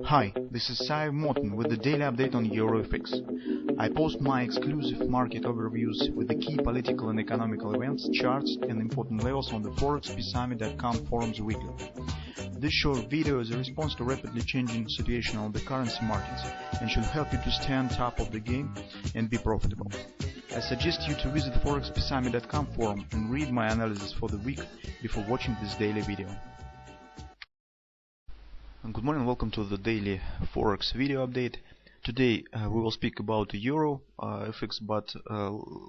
Hi, this is Sive Morten with the daily update on EURUSD. I post my exclusive market overviews with the key political and economical events, charts and important levels on the ForexPeaceArmy.com forums weekly. This short video is a response to rapidly changing situation on the currency markets and should help you to stay on top of the game and be profitable. I suggest you to visit the ForexPeaceArmy.com forum and read my analysis for the week before watching this daily video. Good morning, welcome to the daily Forex video update. Today we will speak about the Euro FX, but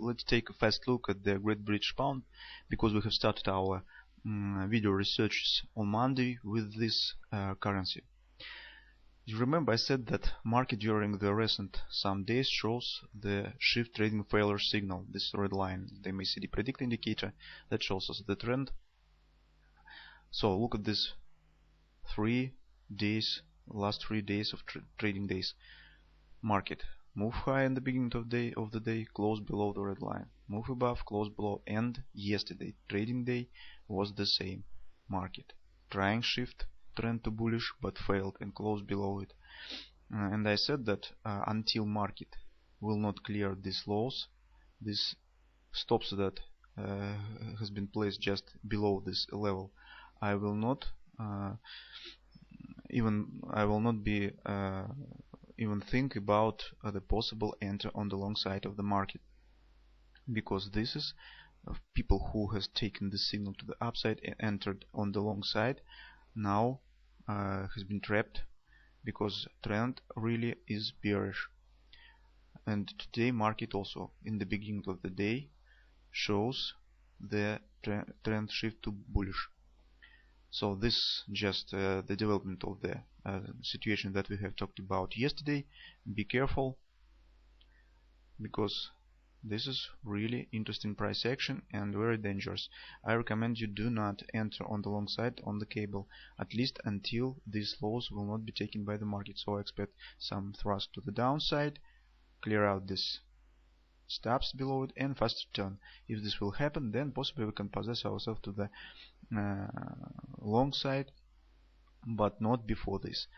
let's take a fast look at the Great British Pound, because we have started our video researches on Monday with this currency. You remember I said that market during the recent some days shows the shift trading failure signal, this red line, the MACD predict indicator that shows us the trend. So look at this last 3 days of trading days. Market move high in the beginning of the day, close below the red line, move above, close below, and yesterday trading day was the same. Market trying shift trend to bullish but failed and closed below it. And I said that until market will not clear these lows, these stops that has been placed just below this level, I will not even think about the possible enter on the long side of the market, because this is people who has taken the signal to the upside and entered on the long side now has been trapped, because trend really is bearish. And today market also in the beginning of the day shows the trend shift to bullish. So this just the development of the situation that we have talked about yesterday. Be careful, because this is really interesting price action and very dangerous. I recommend you do not enter on the long side on the cable, at least until these lows will not be taken by the market. So I expect some thrust to the downside, clear out this stops below it, and fast return. If this will happen, then possibly we can possess ourselves to the long side, but not before this.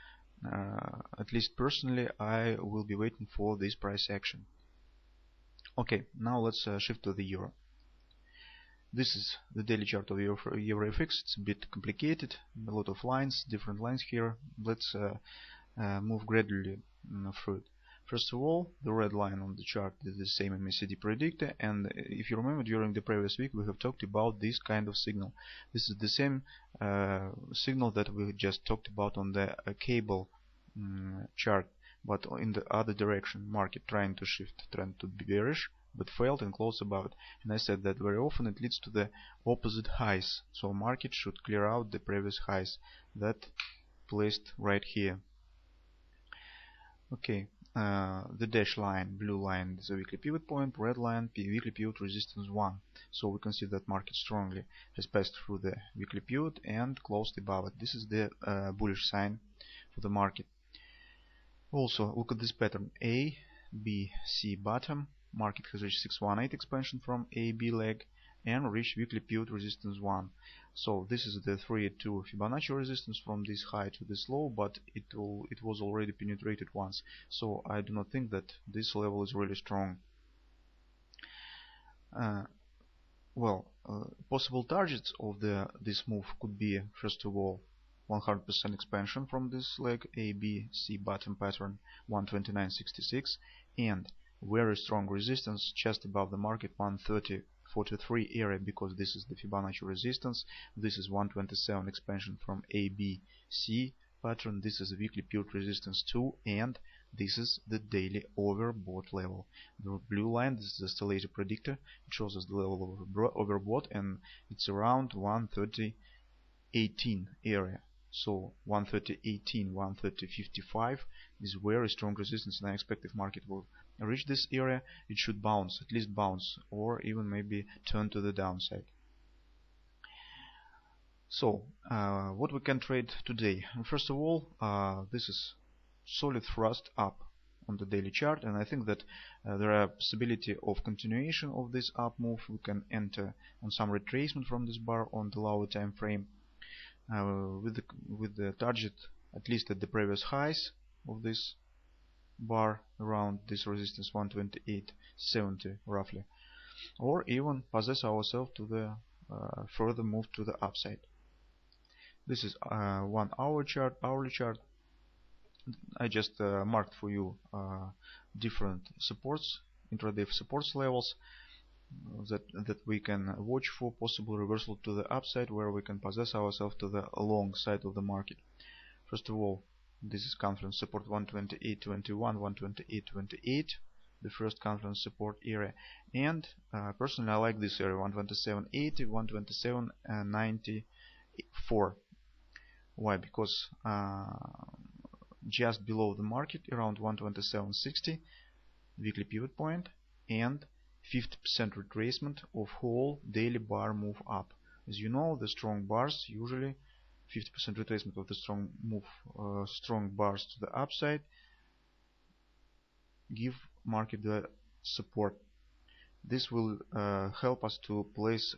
At least personally I will be waiting for this price action. Okay, now let's shift to the euro. This is the daily chart of Euro FX. It's a bit complicated, a lot of lines, different lines here. Let's move gradually through it. First of all, the red line on the chart is the same MACD predictor, and if you remember, during the previous week we have talked about this kind of signal. This is the same signal that we just talked about on the cable chart, but in the other direction. Market trying to shift trend to bearish but failed and closed above. And I said that very often it leads to the opposite highs, so market should clear out the previous highs that placed right here. Okay, the dash line, blue line, is a weekly pivot point, red line, weekly pivot resistance 1. So we can see that market strongly has passed through the weekly pivot and closed above it. This is the bullish sign for the market. Also look at this pattern: A, B, C bottom. Market has reached 618 expansion from A, B leg and reached weekly pivot resistance 1. So this is the 3-2 Fibonacci resistance from this high to this low, but it was already penetrated once. So I do not think that this level is really strong. Possible targets of this move could be, first of all, 100% expansion from this leg, A, B, C bottom pattern 129.66, and very strong resistance just above the market 130.43 area, because this is the Fibonacci resistance. This is 127 expansion from A, B, C pattern. This is a weekly pivot resistance 2, and this is the daily overbought level. The blue line, this is the Stellar predictor. It shows us the level of overbought, and it's around 130.18 area. So 130.18, 130.55 is very strong resistance, and I expect if market will reach this area, it should bounce, at least bounce, or even maybe turn to the downside. So what we can trade today? First of all, this is solid thrust up on the daily chart, and I think that there are possibility of continuation of this up move. We can enter on some retracement from this bar on the lower time frame with the target at least at the previous highs of this bar around this resistance 128.70 roughly, or even possess ourselves to the further move to the upside. This is 1 hour chart, hourly chart. I just marked for you different supports, intraday supports levels that we can watch for possible reversal to the upside, where we can possess ourselves to the long side of the market. First of all, this is confluence support 128.21, 128.28, the first confluence support area, and personally I like this area 127.80, 127.94. Why? Because just below the market around 127.60 weekly pivot point and 50% retracement of whole daily bar move up. As you know, the strong bars usually 50% retracement of the strong bars to the upside give market the support. This will help us to place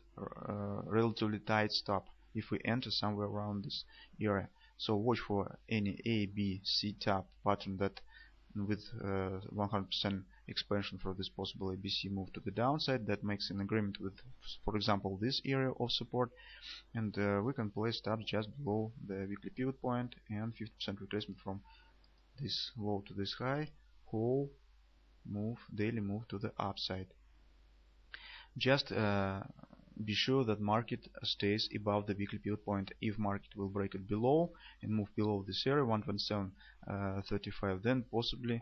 relatively tight stop if we enter somewhere around this area. So watch for any A, B, C tap pattern that with 100% expansion for this possible ABC move to the downside that makes an agreement with, for example, this area of support, and we can place stops just below the weekly pivot point and 50% retracement from this low to this high, whole move, daily move to the upside. Just be sure that market stays above the weekly pivot point. If market will break it below and move below this area 127.35, then possibly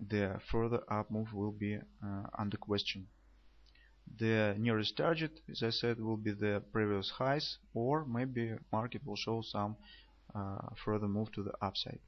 the further up move will be under question. The nearest target, as I said, will be the previous highs, or maybe market will show some further move to the upside.